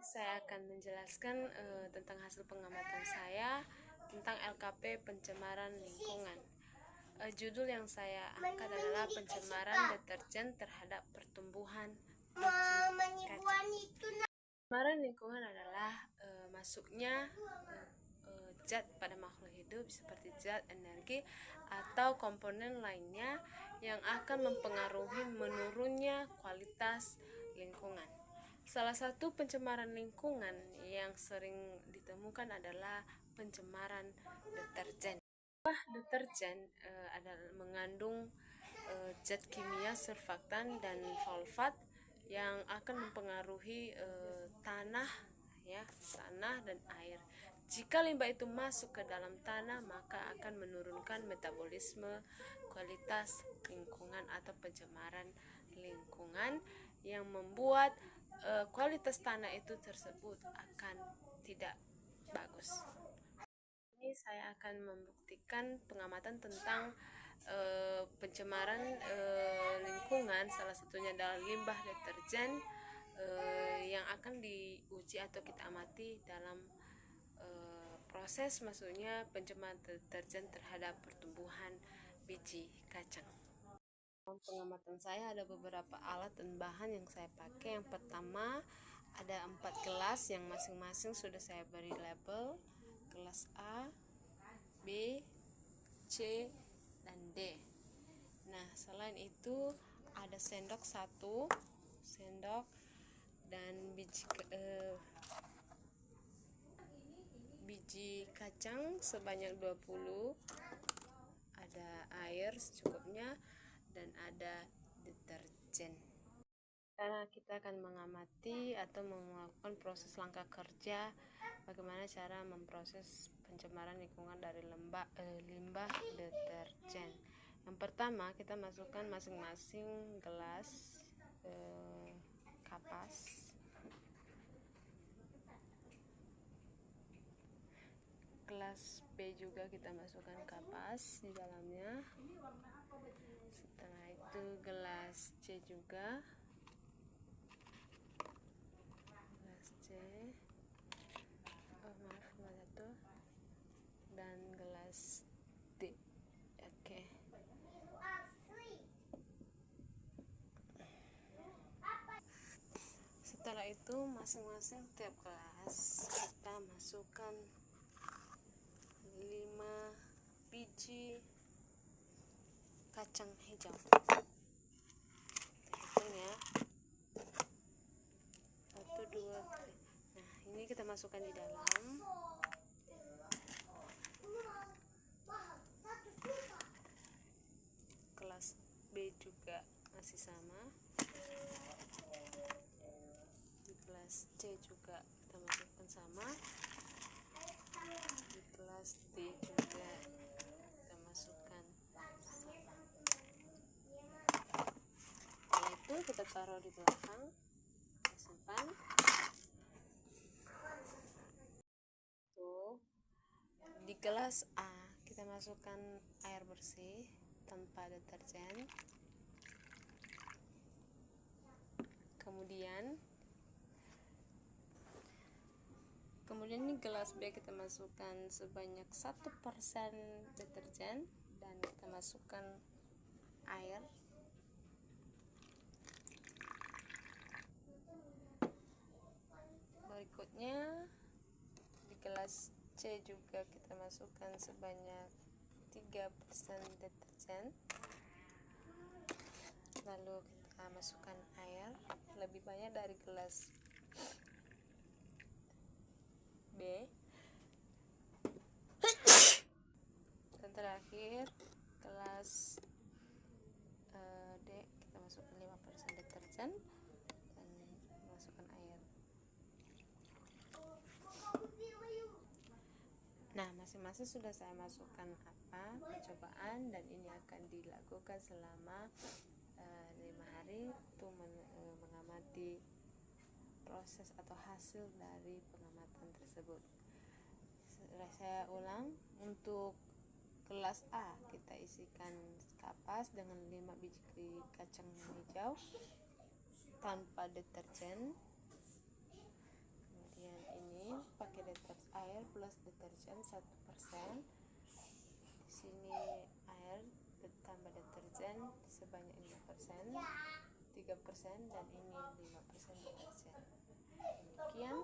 Saya akan menjelaskan tentang hasil pengamatan saya tentang LKP pencemaran lingkungan. Judul yang saya angkat adalah pencemaran deterjen terhadap pertumbuhan biji kacang. Pencemaran lingkungan adalah masuknya zat pada makhluk hidup seperti zat, energi, atau komponen lainnya yang akan mempengaruhi menurunnya kualitas lingkungan. Salah satu pencemaran lingkungan yang sering ditemukan adalah pencemaran deterjen. Deterjen adalah mengandung zat kimia surfaktan dan fosfat yang akan mempengaruhi tanah dan air. Jika limbah itu masuk ke dalam tanah, maka akan menurunkan metabolisme kualitas lingkungan atau pencemaran lingkungan yang membuat kualitas tanah itu tersebut akan tidak bagus. Ini saya akan membuktikan pengamatan tentang pencemaran lingkungan, salah satunya adalah limbah deterjen yang akan diuji atau kita amati dalam proses maksudnya pencemaran deterjen terhadap pertumbuhan biji kacang. Dalam pengamatan saya ada beberapa alat dan bahan yang saya pakai. Yang pertama ada 4 gelas yang masing-masing sudah saya beri label, gelas A, B, C, dan D. Nah, selain itu ada sendok 1 sendok dan biji kacang sebanyak 20, ada air secukupnya, dan ada deterjen. Karena kita akan mengamati atau melakukan proses langkah kerja bagaimana cara memproses pencemaran lingkungan dari limbah deterjen. Yang pertama, kita masukkan masing-masing gelas kapas. Gelas B juga kita masukkan kapas di dalamnya. Setelah itu gelas C juga, gelas C, dan gelas D. Oke. Setelah itu masing-masing tiap gelas kita masukkan 5 biji kacang hijau. Hitung ya. 1, 2, 3. Nah, ini kita masukkan di dalam. Kelas B juga masih sama. Di kelas C juga kita masukkan sama. Di kelas D juga kita masukkan sama. Setelah itu kita taruh di belakang, kita simpan. Di gelas A kita masukkan air bersih tanpa deterjen. Kemudian di gelas B kita masukkan sebanyak 1% deterjen dan kita masukkan air. Berikutnya di gelas C juga kita masukkan sebanyak 3% deterjen. Lalu kita masukkan air lebih banyak dari gelas B. Dan terakhir gelas D kita masukkan 5% deterjen dan masukkan air. Nah, masing-masing sudah saya masukkan percobaan, dan ini akan dilakukan selama 5 hari untuk mengamati proses atau hasil dari pengamatan tersebut. Saya ulang, untuk gelas A kita isikan kapas dengan 5 biji kacang hijau tanpa deterjen. gelas deterjen 1%. Di sini air tambah deterjen sebanyak 5%, 3%, dan ini 5% deterjen. Demikian